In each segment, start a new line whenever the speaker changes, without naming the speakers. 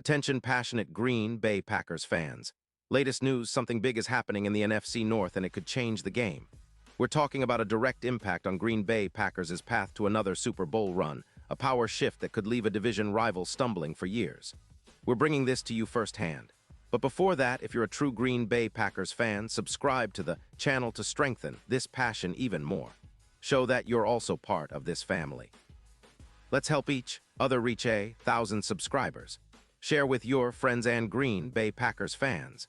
Attention passionate Green Bay Packers fans. Latest news, something big is happening in the NFC North and it could change the game. We're talking about a direct impact on Green Bay Packers' path to another Super Bowl run, a power shift that could leave a division rival stumbling for years. We're bringing this to you firsthand. But before that, if you're a true Green Bay Packers fan, subscribe to the channel to strengthen this passion even more. Show that you're also part of this family. Let's help each other reach 1,000 subscribers. Share with your friends and Green Bay Packers fans.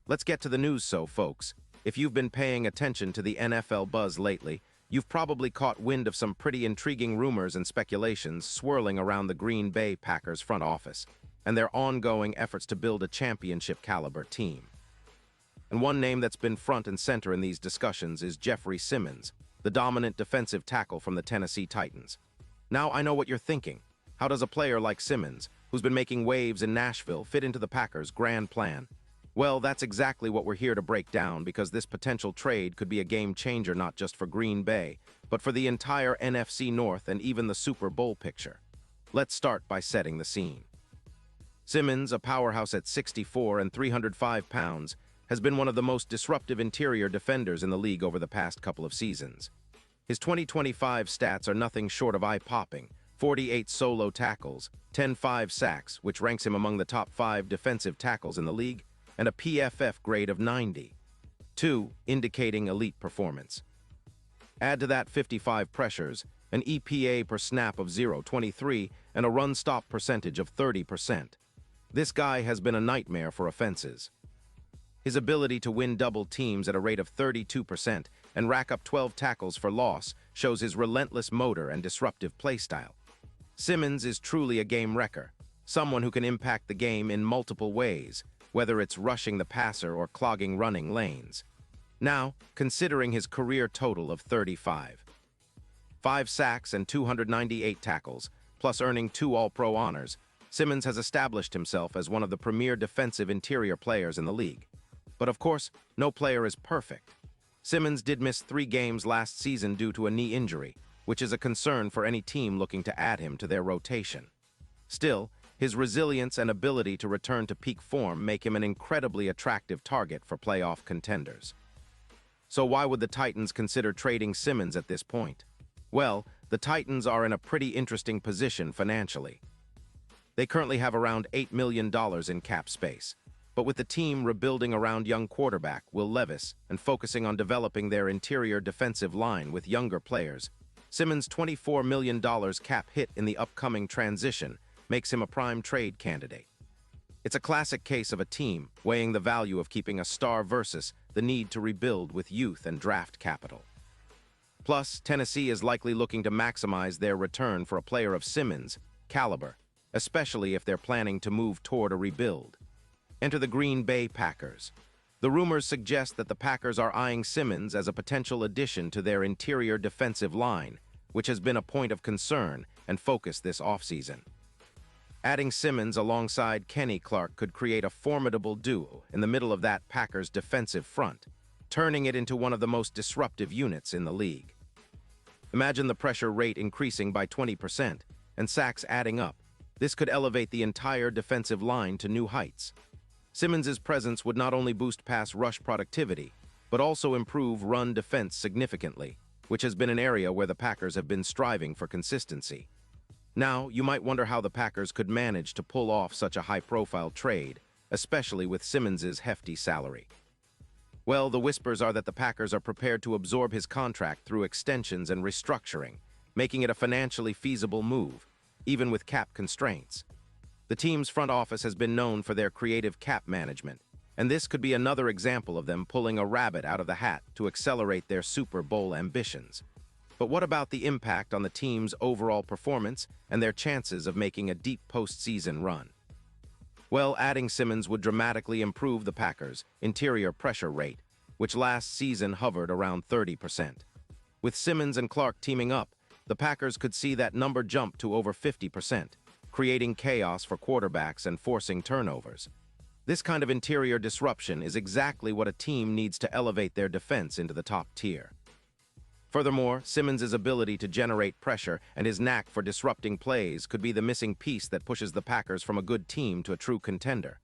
Let's get to the news, folks. If you've been paying attention to the NFL buzz lately, you've probably caught wind of some pretty intriguing rumors and speculations swirling around the Green Bay Packers front office and their ongoing efforts to build a championship-caliber team. And one name that's been front and center in these discussions is Jeffrey Simmons, the dominant defensive tackle from the Tennessee Titans. Now, I know what you're thinking. How does a player like Simmons, who's been making waves in Nashville, fit into the Packers' grand plan? Well, that's exactly what we're here to break down, because this potential trade could be a game changer not just for Green Bay, but for the entire NFC North and even the Super Bowl picture. Let's start by setting the scene. Simmons, a powerhouse at 6'4" and 305 pounds, has been one of the most disruptive interior defenders in the league over the past couple of seasons. His 2025 stats are nothing short of eye-popping: 48 solo tackles, 10-5 sacks, which ranks him among the top 5 defensive tackles in the league, and a PFF grade of 92, indicating elite performance. Add to that 55 pressures, an EPA per snap of 0.23, and a run-stop percentage of 30%. This guy has been a nightmare for offenses. His ability to win double teams at a rate of 32% and rack up 12 tackles for loss shows his relentless motor and disruptive play style. Simmons is truly a game wrecker, someone who can impact the game in multiple ways, whether it's rushing the passer or clogging running lanes. Now, considering his career total of 35, 5 sacks and 298 tackles, plus earning 2 All-Pro honors, Simmons has established himself as one of the premier defensive interior players in the league. But of course, no player is perfect. Simmons did miss 3 games last season due to a knee injury, which is a concern for any team looking to add him to their rotation. Still, his resilience and ability to return to peak form make him an incredibly attractive target for playoff contenders. So why would the Titans consider trading Simmons at this point? Well, the Titans are in a pretty interesting position financially. They currently have around $8 million in cap space, but with the team rebuilding around young quarterback Will Levis and focusing on developing their interior defensive line with younger players, Simmons' $24 million cap hit in the upcoming transition makes him a prime trade candidate. It's a classic case of a team weighing the value of keeping a star versus the need to rebuild with youth and draft capital. Plus, Tennessee is likely looking to maximize their return for a player of Simmons' caliber, especially if they're planning to move toward a rebuild. Enter the Green Bay Packers. The rumors suggest that the Packers are eyeing Simmons as a potential addition to their interior defensive line, which has been a point of concern and focus this offseason. Adding Simmons alongside Kenny Clark could create a formidable duo in the middle of that Packers defensive front, turning it into one of the most disruptive units in the league. Imagine the pressure rate increasing by 20% and sacks adding up. This could elevate the entire defensive line to new heights. Simmons' presence would not only boost pass rush productivity, but also improve run defense significantly, which has been an area where the Packers have been striving for consistency. Now, you might wonder how the Packers could manage to pull off such a high-profile trade, especially with Simmons' hefty salary. Well, the whispers are that the Packers are prepared to absorb his contract through extensions and restructuring, making it a financially feasible move, even with cap constraints. The team's front office has been known for their creative cap management, and this could be another example of them pulling a rabbit out of the hat to accelerate their Super Bowl ambitions. But what about the impact on the team's overall performance and their chances of making a deep postseason run? Well, adding Simmons would dramatically improve the Packers' interior pressure rate, which last season hovered around 30%. With Simmons and Clark teaming up, the Packers could see that number jump to over 50%, creating chaos for quarterbacks and forcing turnovers. This kind of interior disruption is exactly what a team needs to elevate their defense into the top tier. Furthermore, Simmons' ability to generate pressure and his knack for disrupting plays could be the missing piece that pushes the Packers from a good team to a true contender.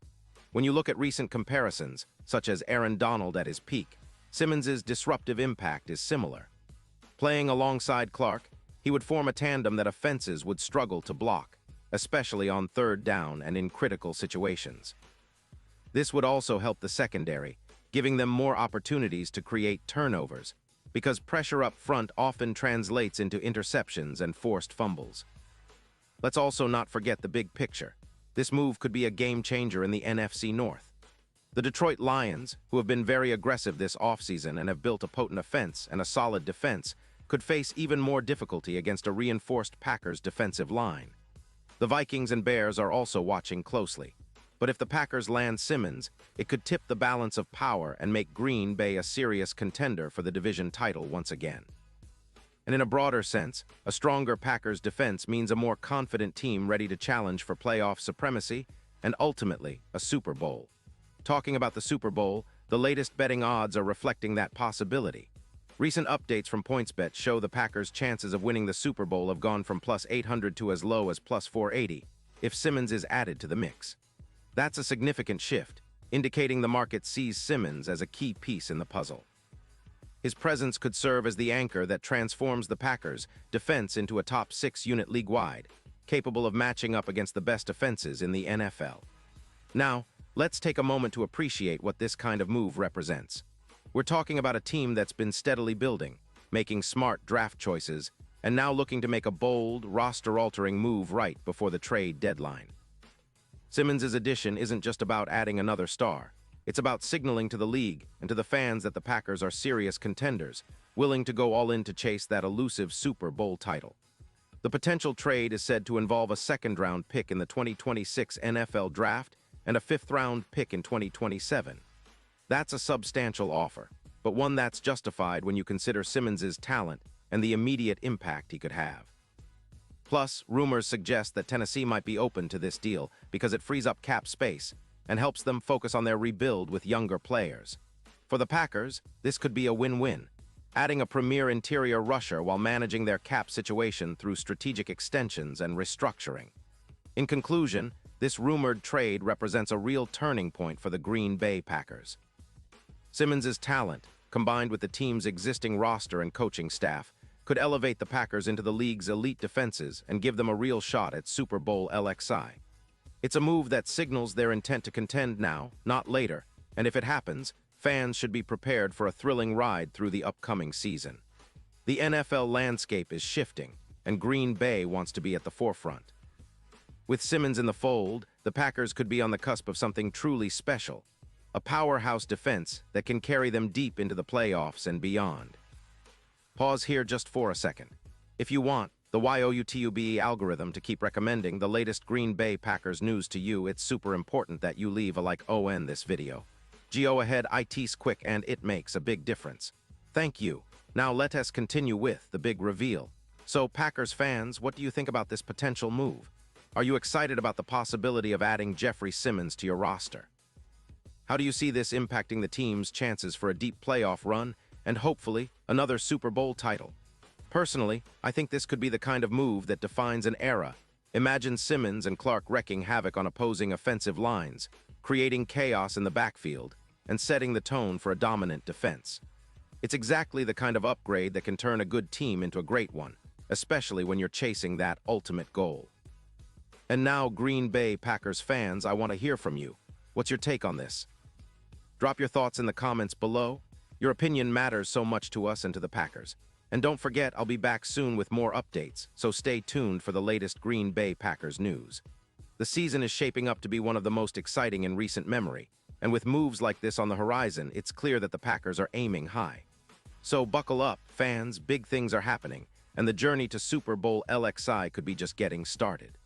When you look at recent comparisons, such as Aaron Donald at his peak, Simmons' disruptive impact is similar. Playing alongside Clark, he would form a tandem that offenses would struggle to block, especially on third down and in critical situations. This would also help the secondary, giving them more opportunities to create turnovers, because pressure up front often translates into interceptions and forced fumbles. Let's also not forget the big picture. This move could be a game changer in the NFC North. The Detroit Lions, who have been very aggressive this offseason and have built a potent offense and a solid defense, could face even more difficulty against a reinforced Packers defensive line. The Vikings and Bears are also watching closely. But if the Packers land Simmons, it could tip the balance of power and make Green Bay a serious contender for the division title once again. And in a broader sense, a stronger Packers defense means a more confident team ready to challenge for playoff supremacy and ultimately a Super Bowl. Talking about the Super Bowl, the latest betting odds are reflecting that possibility. Recent updates from PointsBet show the Packers' chances of winning the Super Bowl have gone from plus 800 to as low as plus 480 if Simmons is added to the mix. That's a significant shift, indicating the market sees Simmons as a key piece in the puzzle. His presence could serve as the anchor that transforms the Packers' defense into a top 6 unit league-wide, capable of matching up against the best defenses in the NFL. Now, let's take a moment to appreciate what this kind of move represents. We're talking about a team that's been steadily building, making smart draft choices, and now looking to make a bold, roster-altering move right before the trade deadline. Simmons' addition isn't just about adding another star. It's about signaling to the league and to the fans that the Packers are serious contenders, willing to go all in to chase that elusive Super Bowl title. The potential trade is said to involve a second-round pick in the 2026 NFL Draft and a fifth-round pick in 2027. That's a substantial offer, but one that's justified when you consider Simmons' talent and the immediate impact he could have. Plus, rumors suggest that Tennessee might be open to this deal because it frees up cap space and helps them focus on their rebuild with younger players. For the Packers, this could be a win-win, adding a premier interior rusher while managing their cap situation through strategic extensions and restructuring. In conclusion, this rumored trade represents a real turning point for the Green Bay Packers. Simmons' talent, combined with the team's existing roster and coaching staff, could elevate the Packers into the league's elite defenses and give them a real shot at Super Bowl LXI. It's a move that signals their intent to contend now, not later, and if it happens, fans should be prepared for a thrilling ride through the upcoming season. The NFL landscape is shifting, and Green Bay wants to be at the forefront. With Simmons in the fold, the Packers could be on the cusp of something truly special, a powerhouse defense that can carry them deep into the playoffs and beyond. Pause here just for a second. If you want the YouTube algorithm to keep recommending the latest Green Bay Packers news to you, it's super important that you leave a like on this video. Go ahead, it's quick and it makes a big difference. Thank you. Now let us continue with the big reveal. So Packers fans, what do you think about this potential move? Are you excited about the possibility of adding Jeffrey Simmons to your roster? How do you see this impacting the team's chances for a deep playoff run and hopefully another Super Bowl title? Personally, I think this could be the kind of move that defines an era. Imagine Simmons and Clark wreaking havoc on opposing offensive lines, creating chaos in the backfield, and setting the tone for a dominant defense. It's exactly the kind of upgrade that can turn a good team into a great one, especially when you're chasing that ultimate goal. And now, Green Bay Packers fans, I want to hear from you. What's your take on this? Drop your thoughts in the comments below. Your opinion matters so much to us and to the Packers. And don't forget, I'll be back soon with more updates, so stay tuned for the latest Green Bay Packers news. The season is shaping up to be one of the most exciting in recent memory, and with moves like this on the horizon, it's clear that the Packers are aiming high. So buckle up, fans, big things are happening, and the journey to Super Bowl LXI could be just getting started.